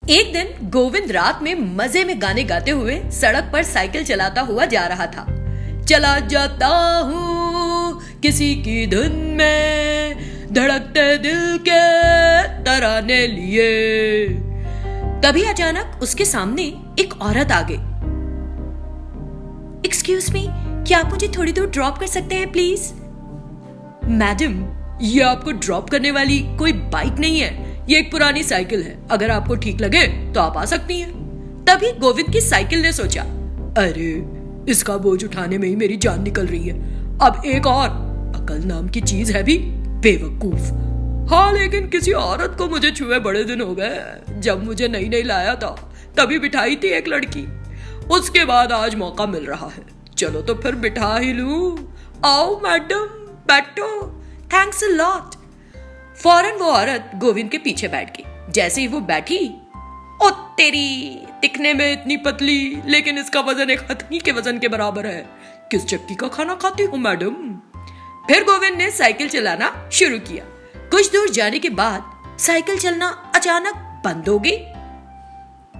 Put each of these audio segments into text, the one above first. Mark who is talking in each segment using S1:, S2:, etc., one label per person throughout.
S1: एक दिन गोविंद रात में मजे में गाने गाते हुए सड़क पर साइकिल चलाता हुआ जा रहा था। चला जाता हूँ किसी की धुन में, धड़कते दिल के तराने लिए। तभी अचानक उसके सामने एक औरत आ गई। एक्सक्यूज मी, क्या आप मुझे थोड़ी दूर ड्रॉप कर सकते हैं प्लीज? मैडम, ये आपको ड्रॉप करने वाली कोई बाइक नहीं है, ये एक पुरानी साइकिल है। अगर आपको ठीक लगे तो आप आ सकती हैं। तभी गोविंद की साइकिल ने सोचा, अरे इसका बोझ उठाने में ही मेरी जान निकल रही है। अब एक और अकल नाम की चीज है भी बेवकूफ। हाँ, लेकिन किसी औरत को मुझे छुए बड़े दिन हो गए। जब मुझे नई लाया था तभी बिठाई थी एक लड़की, उसके बाद आज मौका मिल रहा है। चलो तो फिर बिठा ही लूं। आओ मैडम, बैठो। Thanks a lot. फौरन वो औरत गोविंद के पीछे बैठ गई। जैसे ही वो बैठी, ओ तेरी, दिखने में इतनी पतली लेकिन इसका वजन एक हथनी के वजन के बराबर है। किस चक्की का खाना खाती हूँ मैडम? फिर गोविंद ने साइकिल चलाना शुरू किया। कुछ दूर जाने के बाद साइकिल चलना अचानक बंद हो गई।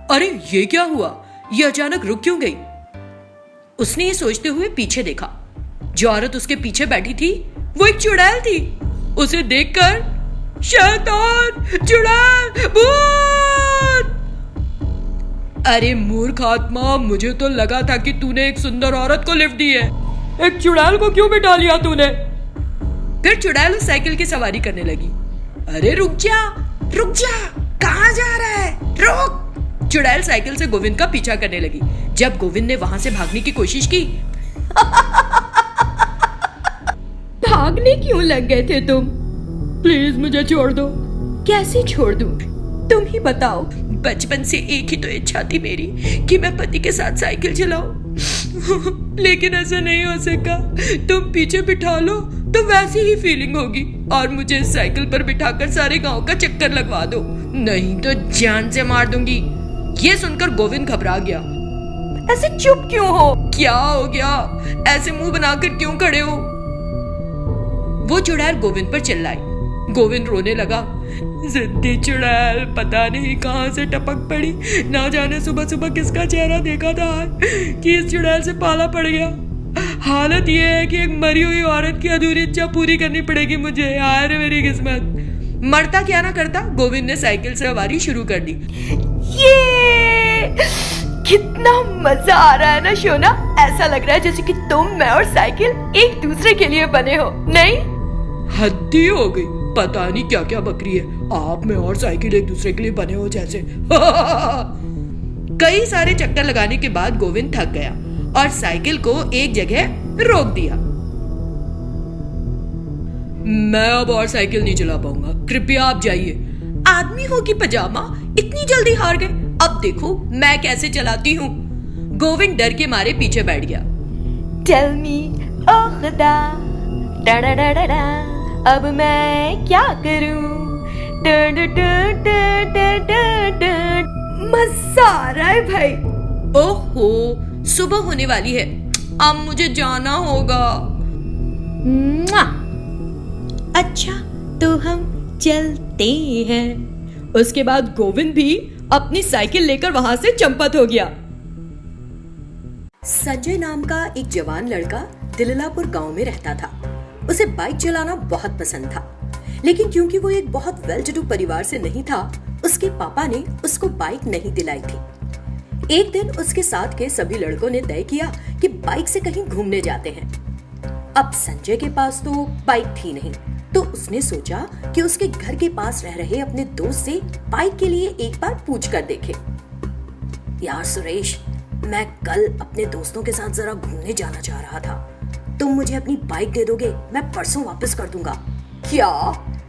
S1: अरे ये क्या हुआ? ये अचानक रुक क्यों गई? उसने ये सोचते हुए पीछे देखा। जो औरत उसके पीछे बैठी थी वो एक चुड़ैल थी। उसे देखकर शैतान, चुड़ैल, भूत! अरे मूर्ख आत्मा, मुझे तो लगा था कि तूने एक सुंदर औरत को लिफ्ट दी है, एक चुड़ैल को क्यों बिठा लिया तूने? फिर चुड़ैल उस साइकिल की सवारी करने लगी। अरे रुक जा, कहाँ जा रहा है? रुक! चुड़ैल साइकिल से गोविंद का पीछा करने लगी। जब गोविंद ने वहां से भागने की कोशिश की भागने क्यों लग गए थे तुम? प्लीज मुझे छोड़ दो। कैसे छोड़ दूं? तुम ही बताओ। बचपन से एक ही तो इच्छा थी मेरी कि मैं पति के साथ साइकिल चलाऊं। लेकिन ऐसा नहीं हो सका। तुम पीछे बिठा लो तो वैसी ही फीलिंग होगी और मुझे इस साइकिल पर बिठाकर सारे गांव का चक्कर लगवा दो, नहीं तो जान से मार दूंगी। ये सुनकर गोविंद घबरा गया। ऐसे चुप क्यों हो? क्या हो गया? ऐसे मुंह बनाकर क्यों खड़े हो? वो चुड़ैल गोविंद पर चिल्लाई। गोविंद रोने लगा। जिद्दी चुड़ैल पता नहीं कहां से टपक पड़ी। ना जाने सुबह सुबह किसका चेहरा देखा था कि इस चुड़ैल से पाला पड़ गया। हालत ये है कि एक मरी हुई औरत की अधूरी इच्छा पूरी करनी पड़ेगी मुझे। यार मेरी किस्मत। मरता क्या ना करता, गोविंद ने साइकिल सवारी शुरू कर दी। ये कितना मजा आ रहा है ना शोना। ऐसा लग रहा है जैसे कि तुम, मैं और साइकिल एक दूसरे के लिए बने हो। नहीं, हद्दी हो गई। पता नहीं क्या क्या बकरी है। आप में और साइकिल एक दूसरे के लिए बने हो जैसे। कई सारे चक्कर लगाने के बाद गोविंद थक गया और साइकिल को एक जगह रोक दिया। मैं अब और साइकिल नहीं चला पाऊंगा, कृपया आप जाइए। आदमी हो कि पजामा, इतनी जल्दी हार गए? अब देखो मैं कैसे चलाती हूँ। गोविंद डर के मारे पीछे बैठ गया। टेल मी ओ खुदा, डा डा डा डा, अब मैं क्या करूं? मजा आ रहा है भाई। ओहो, सुबह होने वाली है, अब मुझे जाना होगा। अच्छा तो हम चलते हैं। उसके बाद गोविंद भी अपनी साइकिल लेकर वहां से चंपत हो गया। संजय नाम का एक जवान लड़का दिललापुर गांव में रहता था। उसे बाइक चलाना बहुत पसंद था, लेकिन क्योंकि वो एक बहुत वेल टू डू परिवार से नहीं था, उसके पापा ने उसको बाइक नहीं दिलाई थी। एक दिन उसके साथ के सभी लड़कों ने तय किया कि बाइक से कहीं घूमने जाते हैं। अब संजय के पास तो बाइक थी नहीं, तो उसने सोचा कि उसके घर के पास रह रहे अपने दोस्त से बाइक के लिए एक बार पूछ कर देखे। यार सुरेश, मैं कल अपने दोस्तों के साथ जरा घूमने जाना चाह रहा था, तुम मुझे अपनी बाइक दे दोगे? मैं परसों वापस कर दूंगा। क्या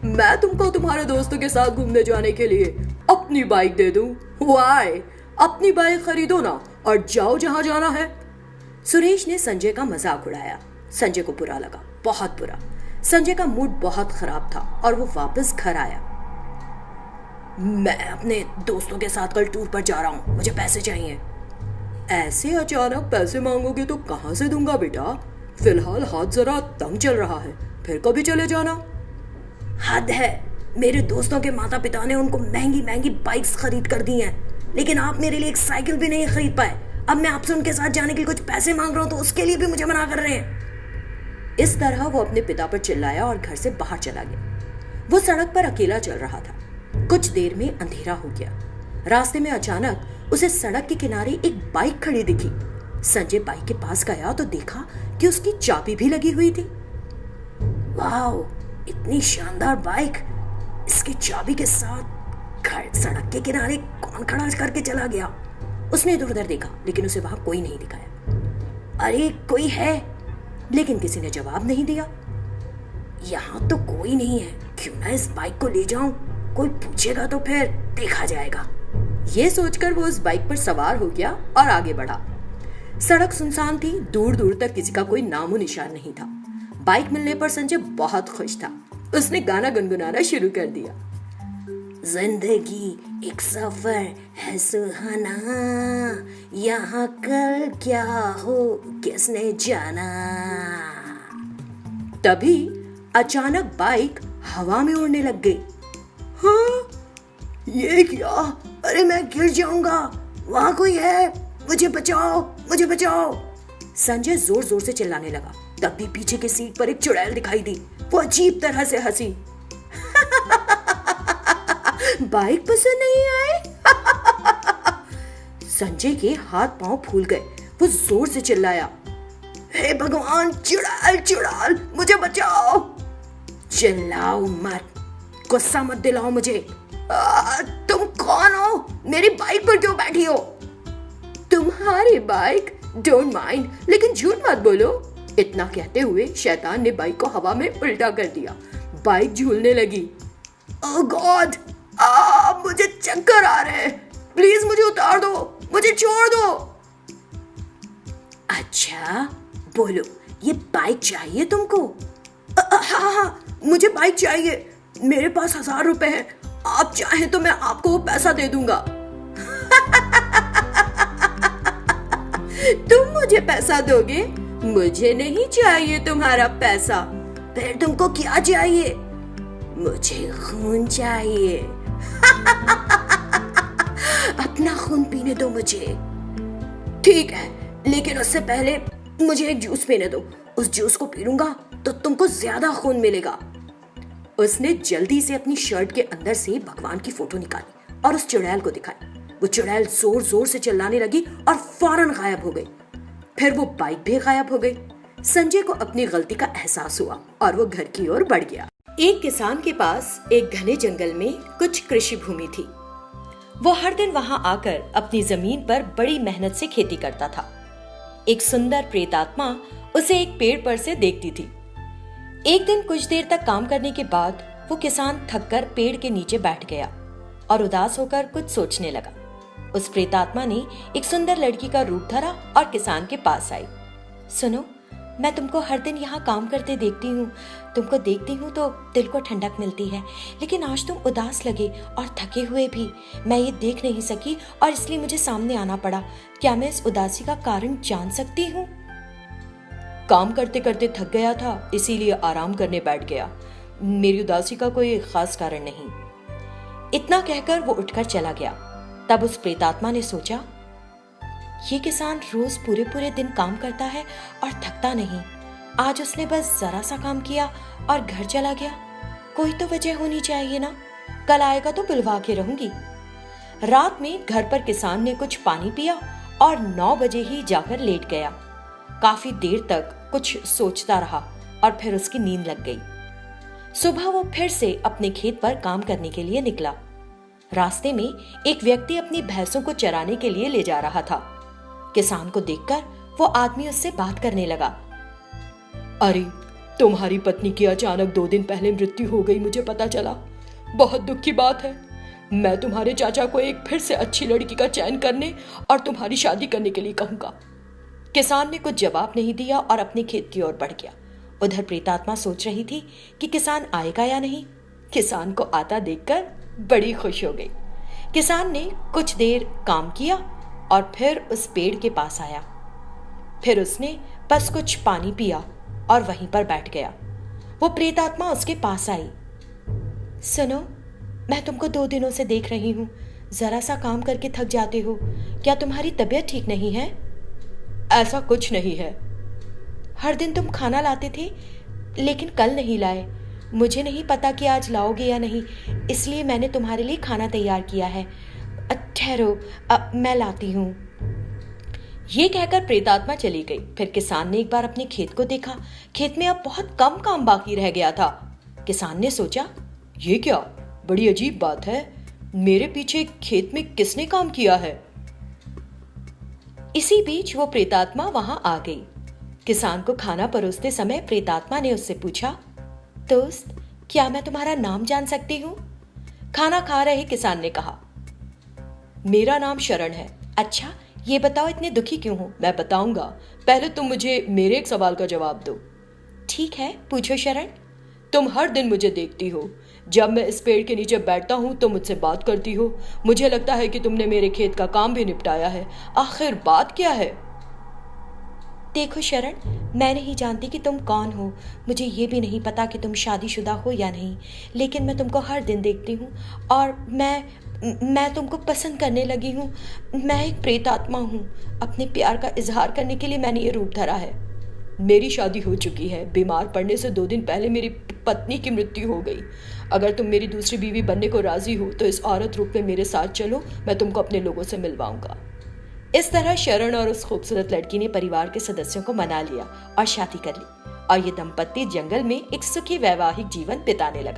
S1: मैं तुमको तुम्हारे दोस्तों के साथ घूमने जाने के लिए अपनी बाइक दे दूं? वाई, अपनी बाइक खरीदो ना और जाओ जहां जाना है। सुरेश ने संजय का मजाक उड़ाया। संजय को बुरा लगा, बहुत बुरा। संजय का मूड बहुत खराब था और वो वापस घर आया। मैं अपने दोस्तों के साथ कल टूर पर जा रहा हूँ, मुझे पैसे चाहिए। ऐसे अचानक पैसे मांगोगे तो कहां से दूंगा बेटा? फिलहाल हाथ जरा तंग चल रहा है, फिर कभी चले जाना। हद है, मेरे दोस्तों के माता पिता ने उनको महंगी महंगी बाइक्स खरीद कर दी हैं।
S2: लेकिन आप मेरे लिए एक साइकिल भी नहीं खरीद पाए। अब मैं आपसे उनके साथ जाने के लिए कुछ पैसे मांग रहा हूँ तो उसके लिए भी मुझे मना कर रहे हैं।
S1: इस तरह वो अपने पिता पर चिल्लाया और घर से बाहर चला गया। वो सड़क पर अकेला चल रहा था। कुछ देर में अंधेरा हो गया। रास्ते में अचानक उसे सड़क के किनारे एक बाइक खड़ी दिखी। संजय बाइक के पास गया तो देखा कि उसकी चाबी भी लगी हुई थी।
S2: वाओ, इतनी शानदार बाइक, इसकी चाबी के साथ सड़क के किनारे कौन खड़ा करके चला गया?
S1: उसने इधर उधर देखा लेकिन उसे वहां कोई नहीं दिखाया।
S2: अरे कोई है,
S1: लेकिन किसी ने जवाब नहीं दिया।
S2: यहाँ तो कोई नहीं है, क्यों ना इस बाइक को ले जाऊं, कोई पूछेगा तो फिर देखा जाएगा।
S1: ये सोचकर वो उस बाइक पर सवार हो गया और आगे बढ़ा। सड़क सुनसान थी, दूर दूर तक किसी का कोई नामो निशान नहीं था। बाइक मिलने पर संजय बहुत खुश था। उसने गाना गुनगुनाना शुरू कर दिया।
S2: जिंदगी एक सफर है सुहाना, यहाँ कल क्या हो किसने जाना।
S1: तभी अचानक बाइक हवा में उड़ने लग गई।
S2: हाँ, ये क्या? अरे मैं गिर जाऊंगा, वहां कोई है, मुझे बचाओ, मुझे बचाओ।
S1: संजय जोर जोर से चिल्लाने लगा।
S2: तब भी पीछे की सीट पर एक चुड़ैल दिखाई दी। वो अजीब तरह से हंसी।
S1: बाइक पसंद नहीं आए? संजय के हाथ पांव फूल गए। वो जोर से चिल्लाया,
S2: हे भगवान, चुड़ैल चुड़ैल, मुझे बचाओ।
S1: चिल्लाओ मत, गुस्सा मत दिलाओ मुझे।
S2: तुम कौन हो? मेरी बाइक पर क्यों बैठी हो?
S1: तुम्हारी बाइक? डोंट माइंड, लेकिन झूठ मत बोलो। इतना कहते हुए शैतान ने बाइक को हवा में उल्टा कर दिया। बाइक झूलने लगी।
S2: ओह गॉड, मुझे चक्कर आ रहे हैं, प्लीज मुझे उतार दो, मुझे छोड़ दो।
S1: अच्छा बोलो, ये बाइक चाहिए तुमको?
S2: हाँ, मुझे बाइक चाहिए। मेरे पास 1000 रुपए हैं, आप चाहें तो मैं आपको वो पैसा दे दूंगा।
S1: तुम मुझे पैसा दोगे? मुझे नहीं चाहिए तुम्हारा पैसा।
S2: फिर तुमको क्या चाहिए?
S1: मुझे खून चाहिए।
S2: अपना खून पीने दो मुझे। ठीक है, लेकिन उससे पहले मुझे एक जूस पीने दो। उस जूस को पी लूंगा तो तुमको ज्यादा खून मिलेगा।
S1: उसने जल्दी से अपनी शर्ट के अंदर से भगवान की फोटो निकाली और उस चुड़ैल को दिखाई। वो चुड़ैल जोर जोर से चिल्लाने लगी और फौरन गायब हो गई। फिर वो बाइक भी गायब हो गई। संजय को अपनी गलती का एहसास हुआ और वो घर की ओर बढ़ गया। एक किसान के पास एक घने जंगल में कुछ कृषि भूमि थी। वो हर दिन वहां आकर अपनी जमीन पर बड़ी मेहनत से खेती करता था। एक सुंदर प्रेतात्मा उसे एक पेड़ पर से देखती थी। एक दिन कुछ देर तक काम करने के बाद वो किसान थककर पेड़ के नीचे बैठ गया और उदास होकर कुछ सोचने लगा। उस प्रेतात्मा ने एक सुंदर लड़की का रूप धरा और किसान के पास आई। सुनो, मैं तुमको हर दिन यहाँ काम करते देखती हूँ। तुमको देखती हूँ तो दिल को ठंडक मिलती है, लेकिन आज तुम उदास लगे और थके हुए भी। मैं ये देख नहीं सकी और इसलिए मुझे सामने आना पड़ा। क्या मैं इस उदासी का कारण जान सकती हूँ? काम करते करते थक गया था, इसीलिए आराम करने बैठ गया। मेरी उदासी का कोई खास कारण नहीं। इतना कहकर वो उठकर चला गया। तब उस प्रेतात्मा ने सोचा, ये किसान रोज पूरे पूरे दिन काम करता है और थकता नहीं। आज उसने बस जरा सा काम किया और घर चला गया। कोई तो वजह होनी चाहिए ना। कल आएगा तो बुलवा के रहूंगी। रात में घर पर किसान ने कुछ पानी पिया और 9 बजे ही जाकर लेट गया। काफी देर तक कुछ सोचता रहा और फिर उसकी नींद लग गई। सुबह वो फिर से अपने खेत पर काम करने के लिए निकला। रास्ते में एक व्यक्ति अपनी भैंसों को चराने के लिए ले जा रहा था। किसान को देखकर वो आदमी उससे बात करने लगा। अरे, तुम्हारी पत्नी की अचानक 2 दिन पहले मृत्यु हो गई, मुझे पता चला। बहुत दुख की बात है। मैं तुम्हारे चाचा को एक फिर से अच्छी लड़की का चयन करने और तुम्हारी शादी करने के लिए कहूंगा। किसान ने कुछ जवाब नहीं दिया और अपने खेत की ओर बढ़ गया। उधर प्रेतात्मा सोच रही थी कि किसान आएगा या नहीं। किसान को आता देखकर बड़ी खुश हो गई। किसान ने कुछ देर काम किया और फिर उस पेड़ के पास आया। फिर उसने बस कुछ पानी पिया और वहीं पर बैठ गया। वो प्रेतात्मा उसके पास आई। सुनो, मैं तुमको 2 दिनों से देख रही हूँ।
S2: जरा सा काम करके थक जाते हो। क्या तुम्हारी तबीयत ठीक नहीं है?
S1: ऐसा कुछ नहीं है।
S2: हर दिन तुम खाना लाते थे, लेकिन कल नहीं लाए। मुझे नहीं पता कि आज लाओगे या नहीं, इसलिए मैंने तुम्हारे लिए खाना तैयार किया है। ठहरो, अब मैं लाती हूँ।
S1: ये कहकर प्रेतात्मा चली गई। फिर किसान ने एक बार अपने खेत को देखा। खेत में अब बहुत कम काम बाकी रह गया था। किसान ने सोचा, ये क्या बड़ी अजीब बात है, मेरे पीछे खेत में किसने काम किया है। इसी बीच वो प्रेतात्मा वहां आ गई। किसान को खाना परोसते समय प्रेतात्मा ने उससे पूछा, दोस्त, क्या मैं तुम्हारा नाम जान सकती हूँ? खाना खा रहे किसान ने कहा, मेरा नाम शरण है।
S2: अच्छा, ये बताओ इतने दुखी क्यों हो?
S1: मैं बताऊंगा, पहले तुम मुझे मेरे एक सवाल का जवाब दो।
S2: ठीक है, पूछो शरण।
S1: तुम हर दिन मुझे देखती हो, जब मैं इस पेड़ के नीचे बैठता हूँ तो मुझसे बात करती हो। मुझे लगता है कि तुमने मेरे खेत का काम भी निपटाया है। आखिर बात क्या है?
S2: देखो शरण, मैं नहीं जानती कि तुम कौन हो। मुझे ये भी नहीं पता कि तुम शादीशुदा हो या नहीं, लेकिन मैं तुमको हर दिन देखती हूँ और मैं तुमको पसंद करने लगी हूँ। मैं एक प्रेतात्मा हूँ। अपने प्यार का इजहार करने के लिए मैंने ये रूप धरा है।
S1: मेरी शादी हो चुकी है। बीमार पड़ने से 2 दिन पहले मेरी पत्नी की मृत्यु हो गई। अगर तुम मेरी दूसरी बीवी बनने को राजी हो तो इस औरत रूप में मेरे साथ चलो, मैं तुमको अपने लोगों से मिलवाऊंगा।
S2: इस तरह शरण और उस खूबसूरत लड़की ने परिवार के सदस्यों को मना लिया और शादी कर ली, और ये दंपत्ति जंगल में एक सुखी वैवाहिक जीवन बिताने लगा।